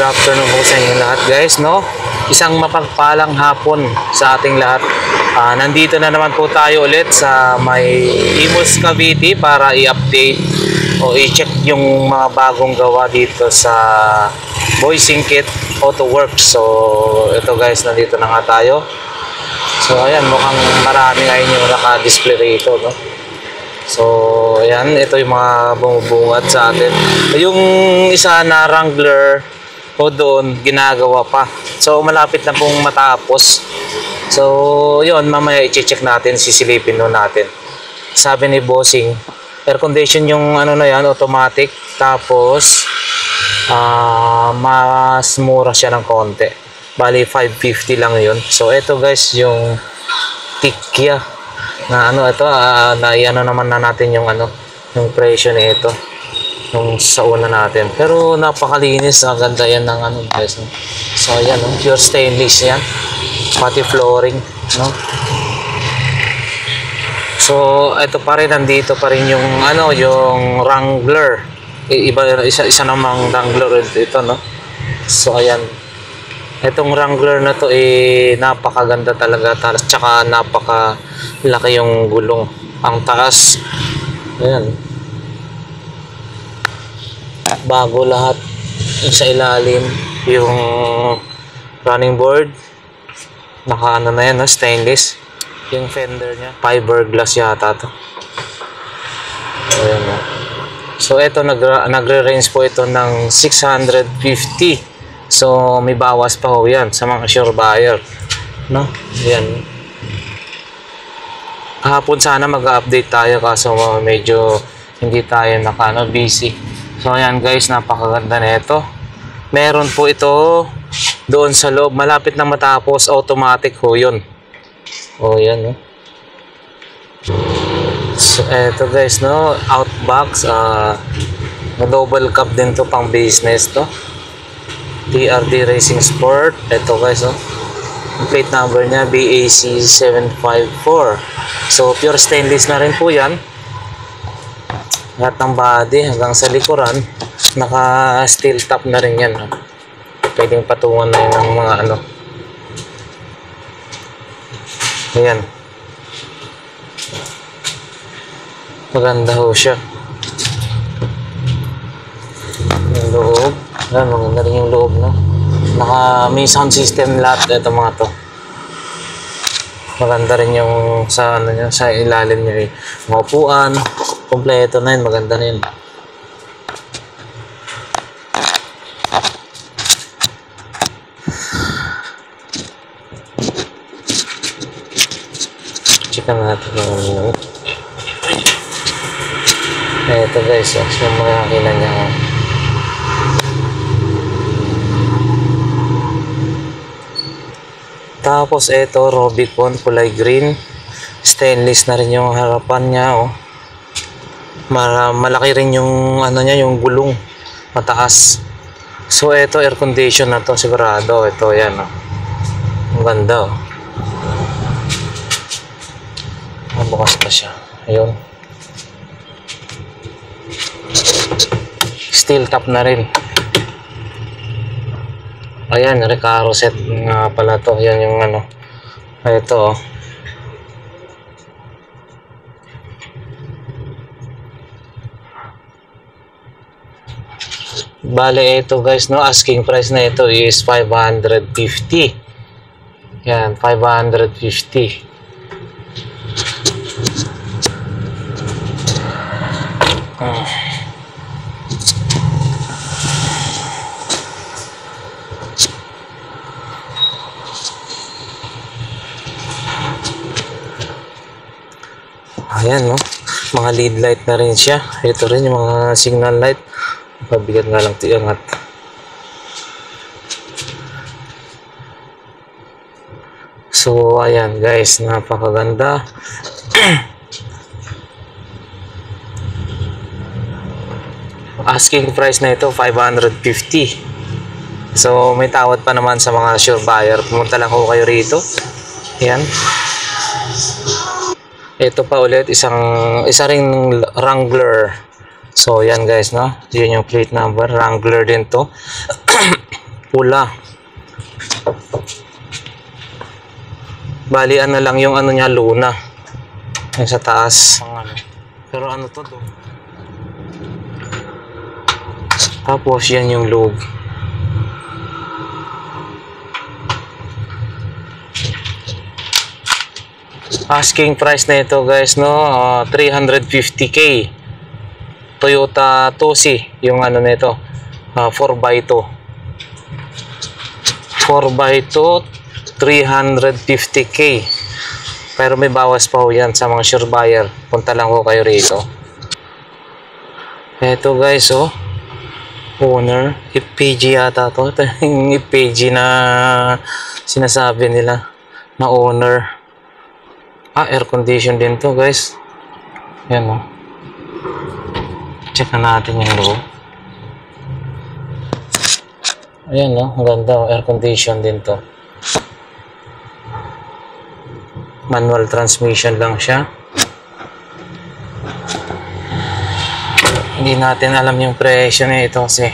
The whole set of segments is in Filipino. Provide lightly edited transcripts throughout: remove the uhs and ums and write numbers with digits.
good afternoon po sa inyo lahat guys, no? Isang mapagpalang hapon sa ating lahat. Nandito na naman po tayo ulit sa may Imus Cavite para i-update o i-check yung mga bagong gawa dito sa Boising Kit Auto Works. So ito guys, nandito na nga tayo. So ayan, mukhang marami ngayon yung naka-display rito, no? So ayan, ito yung mga bumubungad sa atin. Yung isa na Wrangler o doon ginagawa pa. So malapit na pong matapos. So yun, mamaya i-check natin, sisilipin nun natin. Sabi ni Bossing, air condition yung ano na yan, automatic. Tapos mas mura siya ng konti. Bali 550 lang yun. So ito guys, yung Tikya na ano ito, na ano naman na natin yung ano, yung presyo nito nung sa una natin. Pero napakalinis, ang ganda yan ng ano guys, no? So ayan, no? Pure stainless yan, pati flooring, no? So ito pa rin, nandito pa rin yung ano, yung Wrangler. Isa namang Wrangler ito, no? So ayan, itong Wrangler na to napakaganda talaga, tsaka napakalaki yung gulong, ang taas. Ayan, bago lahat. Yung sa ilalim, yung running board naka ano na yan, no? Stainless. Yung fender nya fiberglass yata to. Ayan, no? So ito nagre-range po ito ng 650. So may bawas pa ho yan sa mga sure buyer, no? Yan. Kahapon sana mag-update tayo kaso medyo hindi tayo busy. So ayan guys, napakaganda na ito. Meron po ito doon sa loob, malapit na matapos, automatic ho yun. O yan, no? So eto guys, no, outbox, double cup din to, pang business to. TRD Racing Sport. Ito guys, oh. Yung plate number nya BAC 754. So pure stainless na rin po yan. Lahat ng body hanggang sa likuran naka steel top na rin yan, oh. Pwedeng patungan na yun ng mga ano. Ayan, maganda ho siya. Yung loob, ayan, maganda rin yung loob, no? May sound system lahat ito mga to. Maganda rin yung sa ano niya, sa ilalim niya, mga upuan, kompleto na yun, maganda na yun. Checkan natin yung ito guys, yung mga makina niya. Tapos ito, Robicon, kulay green. Stainless na rin yung harapan niya, oh. Malaki rin yung ano niya, yung gulong, mataas. So ito, air condition na to sigurado. Ito yan, oh. Ang ganda, oh. Bukas pa siya. Ayun, steel top na rin. Ayan, Recaro set nga pala to. Yan yung ano. Ito, oh. Bale, ito guys, no, asking price na ito is 550. Yan, 550. Ayan, no, mga lead light na rin siya. Ito rin yung mga signal light. Pabigat nga lang ito iangat. So ayan guys, napakaganda. Asking price na ito 550. So may tawad pa naman sa mga sure buyer. Pumunta lang ho kayo rito. Ayan. Ito pa ulit, isa ring Wrangler. So yan guys, no, yun yung plate number, Wrangler din to. pula. Bali ano lang yung ano niya, luna. Yung sa taas. Pero ano to do? Tapos yan yung loob. Asking price na ito guys, no, 350k. Toyota Tucson yung ano nito, 4x2. 4x2 350k. Pero may bawas pa ho yan sa mga sure buyer. Punta lang ho kayo rito. Eto guys, oh, owner FPG yata to. Ito yung FPG na sinasabi nila na owner. Air condition din to guys. Yan, oh. Check na natin yung loob. Ayan, no, ang ganda, oh. Air condition din to. Manual transmission lang siya. Hindi natin alam yung presyo nito kasi,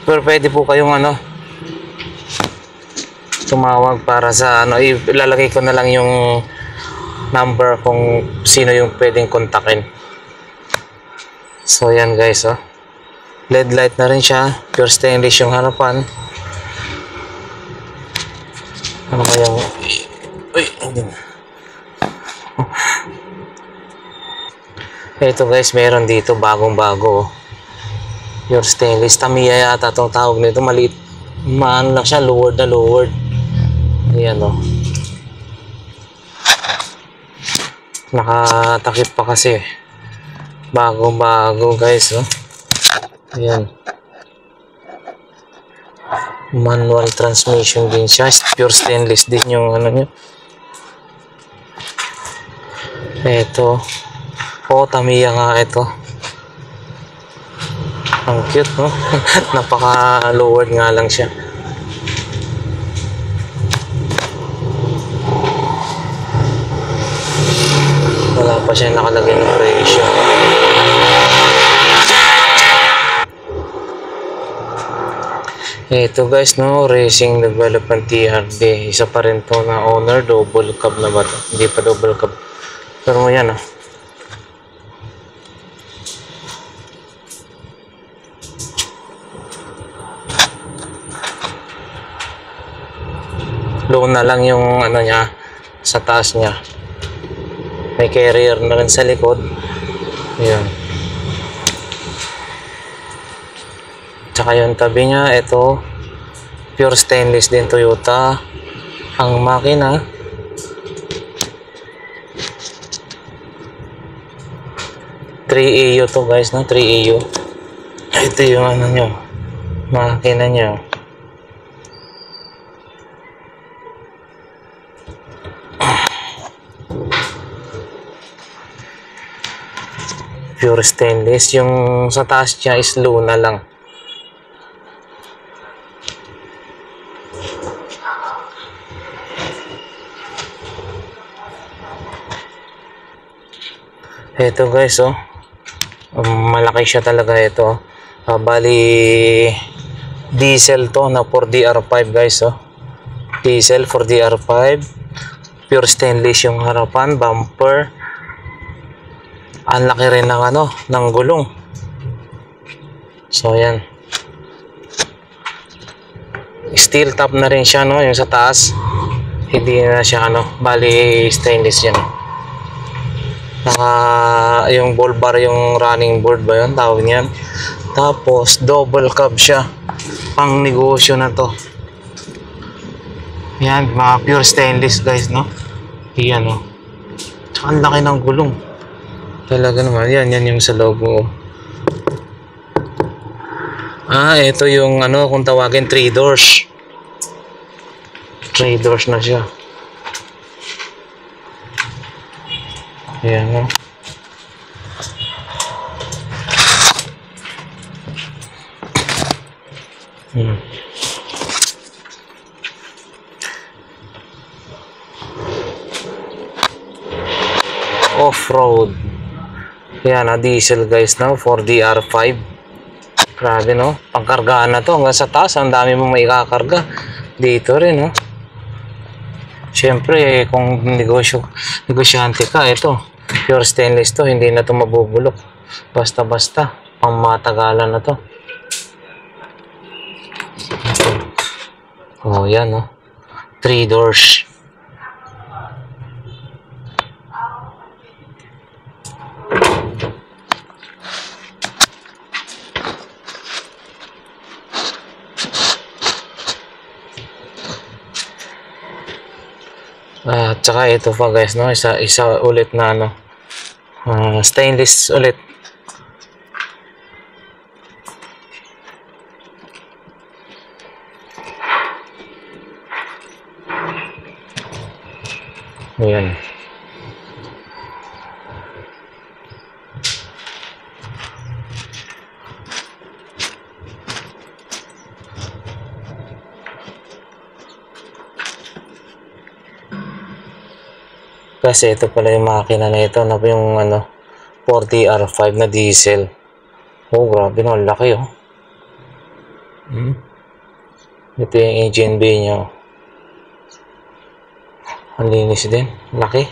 pero pwede po kayong ano, tumawag para sa ano, ilalagay ko na lang yung number kung sino yung pwedeng kontakin. So yan guys, oh. LED light na rin siya, pure stainless yung harapan. Ano kaya yung ito guys, meron dito bagong bago, oh. Pure stainless, Tamiya yata itong tawag nito. Maliit, maan lang siya, lowered na lowered. Ayan, oh. Nakatakip pa kasi, bagong bago guys, oh. Ayan, manual transmission din siya, pure stainless din yung ano nyo. Ito, oh, Tamiya nga ito. Ang cute, no? Napaka lowered nga lang siya. Wala pa siya nakalagay ng presyo. Ito guys, no, Racing Development TRD. Isa pa rin to na owner. Double cab na ba to? Hindi pa double cab. Pero mo yan, ah. Low na lang yung ano niya, sa taas niya. May carrier na rin sa likod. Ayan. Tsaka yung tabi niya, ito, pure stainless din Toyota. Ang makina, .3AU to guys, no? 3AU. Ito yung ano nyo, makina nyo. Pure stainless. Yung sa taas niya is luna lang. Ito guys, oh, malaki siya talaga ito. Bali diesel to na 4DR5 guys, oh. Diesel 4DR5, pure stainless yung harapan, bumper. Ang laki rin ng ano, ng gulong. So yan, steel top na rin siya, no, yung sa taas. Hindi na siya ano, bali stainless yan. Yung ball bar, yung running board ba yun, tawag niyan. Tapos double cab siya, pang negosyo na to. Yan, mga pure stainless guys, no. Yan, no. Tsaka ang laki ng gulong talaga naman. Yan yung sa logo. Ito yung ano, kung tawagin 3 doors. 3 doors na siya. Ayan, no. Off-road. Yan, diesel guys, no, 4DR5. Grabe, no? Pangkargaan na to. Hanggang sa taas, ang dami mong maikakarga. Dito rin, no? Siyempre, kung negosyante ka, ito. Pure stainless to. Hindi na to mabubulok. Basta-basta. Pangmatagalan na to. Oh, yan, no? 3 doors. At saka ito pa guys, no? Isa ulit na ano, stainless ulit. Ayan. Kasi ito pala yung makina na ito na yung ano 40R5 na diesel. Oh, grabe no, laki oh. Ito yung engine bay niya. Ang linis din, laki.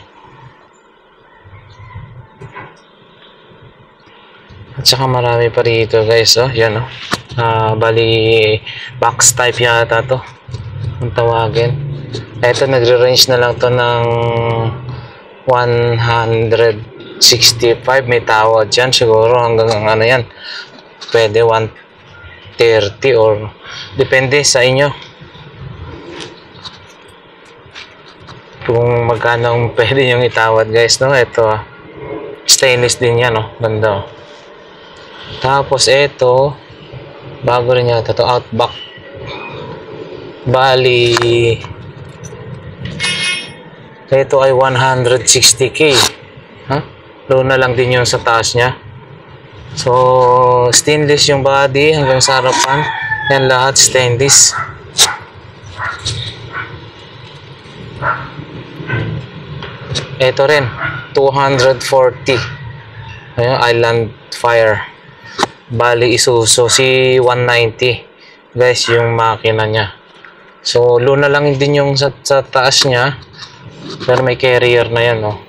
At saka marami pa rito guys, oh, yan oh. Bali box type yata to ang tawagin. Ito nagre-range na lang to ng 165, may tawad dyan siguro hanggang ano yan, pwede 130 or depende sa inyo kung magkano ang pwede yung itawad guys, no? Ito stainless din yan, no? Ganda oh. Tapos ito bago rin yata to, Outback. Bali ito ay 160k. Low na lang din yung sa taas nya. So stainless yung body hanggang sa harapan. Yan lahat stainless. Ito rin 240. Ayun, Island Fire. Bali Isuzu C190 guys yung makina nya. So low na lang din yung sa taas nya. Pero may carrier na yan, no?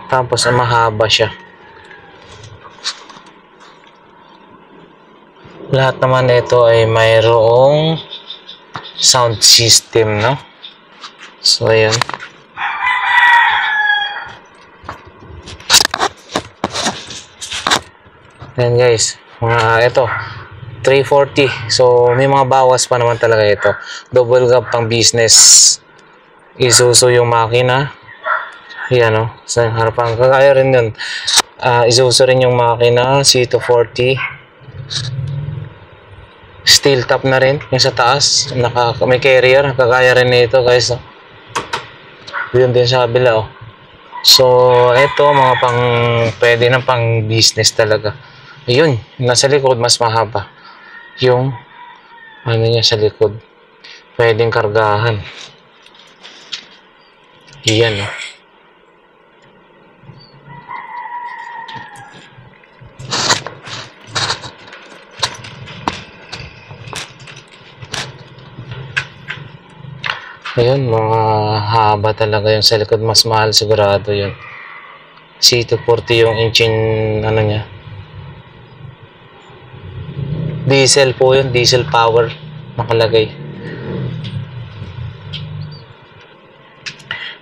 Tapos mahaba siya. Lahat naman ito ay mayroong sound system, no? So ayan. Ayan guys, ito 340. So may mga bawas pa naman talaga ito. Double gap pang business. Isuzu yung makina. Ayan o, sa harapan. Kagaya rin yun. Isuzu rin yung makina. C240. Steel top na rin. Yung sa taas. May carrier. Kagaya rin nito guys. Yun din sa kabila o. So, ito mga pwede na pang business talaga. Ayun. Nasa likod mas mahaba. Yung ano niya sa likod. Pwedeng kargahan. Iyan oh. Ayun, mga haba talaga yung sa likod. Mas mahal sigurado yun. C240 yung engine ano niya. Diesel po yun. Diesel power nakalagay.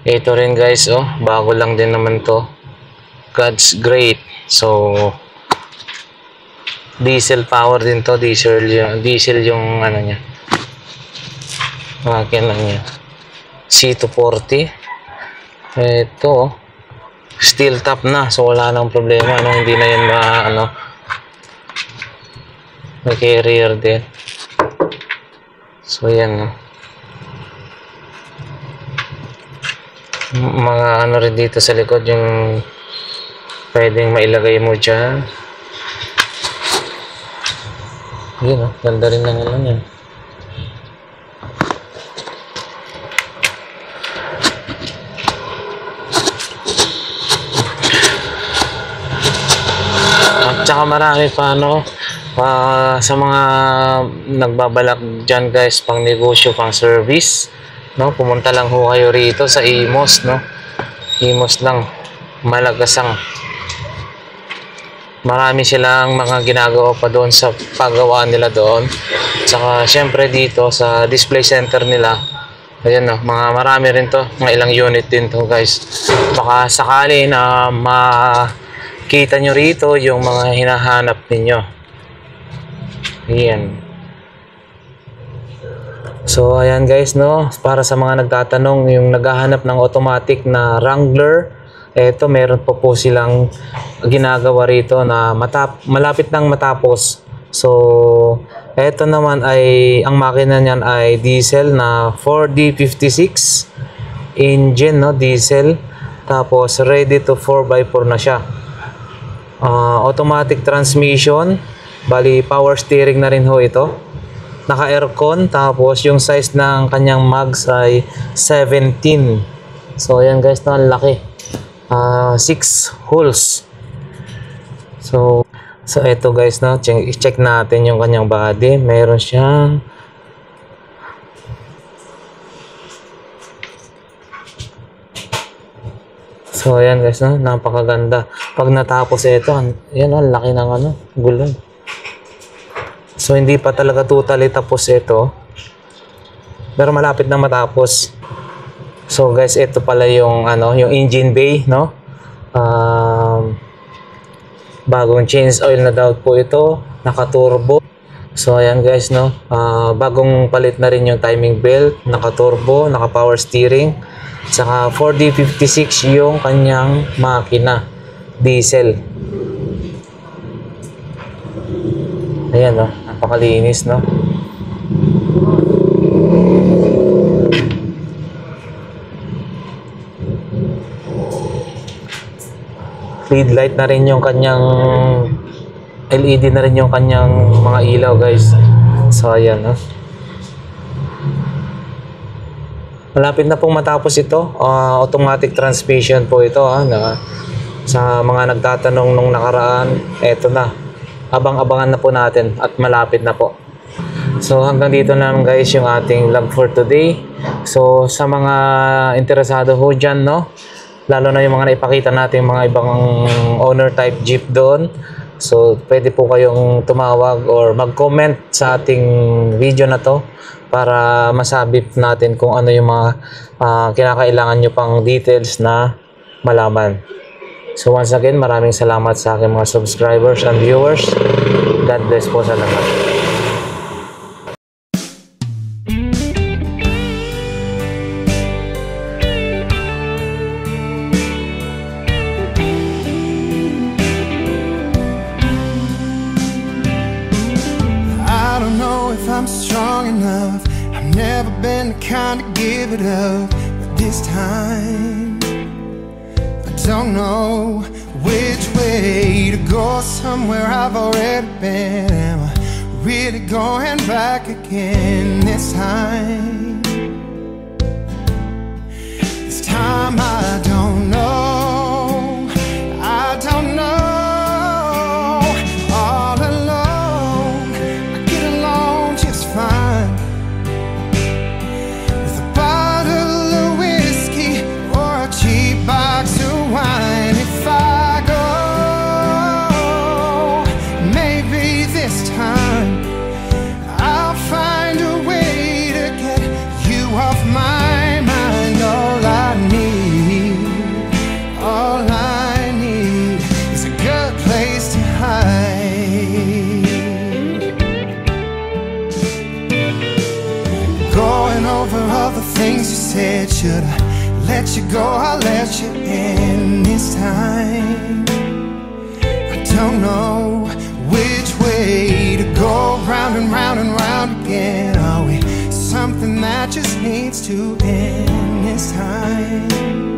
Ito rin guys, oh, bago lang din naman to. God's Great. So diesel power din to, diesel yung ano niya. Makina niya. C240. Ito, steel top na. So wala nang problema, no? Hindi na yan ano. May carrier din. So yan, no? Mga ano rin dito sa likod yung pwedeng mailagay mo dyan. Yun o, ganda rin ng ano yan. At saka marami pa ano, Sa mga nagbabalak dyan guys, pang negosyo, pang service, no, pumunta lang ho kayo rito sa Imos, no. Imos lang, Malagasang. Marami silang mga ginagawa pa doon sa paggawa nila doon. Saka syempre dito sa display center nila, ayan, no, marami rin to, mga ilang unit din to guys. Baka sakali na makita nyo rito yung mga hinahanap ninyo. Ayan. So ayan guys, no, para sa mga nagtatanong, yung naghahanap ng automatic na Wrangler, eto meron po silang ginagawa rito na malapit nang matapos. So eto naman ay, ang makina niyan ay diesel na 4D56 engine, no, diesel, tapos ready to 4x4 na siya. Automatic transmission, bali power steering na rin ho ito, naka aircon, tapos yung size ng kanyang mags ay 17. So ayan guys, no, ang laki. 6 holes. So ito guys, no, check natin yung kanyang body. Meron siyang so ayan guys, no, napakaganda. Pag natapos ito, yan, ang laki ng ano, gulong. So hindi pa talaga totally tapos ito, pero malapit na matapos. So guys, ito pala yung ano, yung engine bay, no. Bagong change oil na daw po ito, naka-turbo. So ayan guys, no, bagong palit na rin yung timing belt, naka-turbo, naka-power steering, saka 4D56 yung kanyang makina, diesel. Ayan, no, napakalinis, no. LED light na rin yung kanyang, LED na rin yung kanyang mga ilaw guys. So ayan, no. Malapit na pong matapos ito. Automatic transmission po ito, na sa mga nagtatanong nung nakaraan, eto na, abang-abangan na po natin at malapit na po. So hanggang dito na lang guys yung ating vlog for today. So sa mga interesado ho dyan, no, lalo na yung mga naipakita natin mga ibang owner type jeep doon, so pwede po kayong tumawag or mag-comment sa ating video na to para masabi natin kung ano yung mga kinakailangan nyo pang details na malaman. So once again, maraming salamat sa aking mga subscribers and viewers. God bless po sa lahat. If I'm strong enough, I've never been the kind to give it up, but this time I don't know which way to go. Somewhere I've already been. Am I really going back again this time? This time I don't know. I don't know. Things you said, should I let you go? I'll let you in this time. I don't know which way to go, round and round and round again. Are we something that just needs to end this time?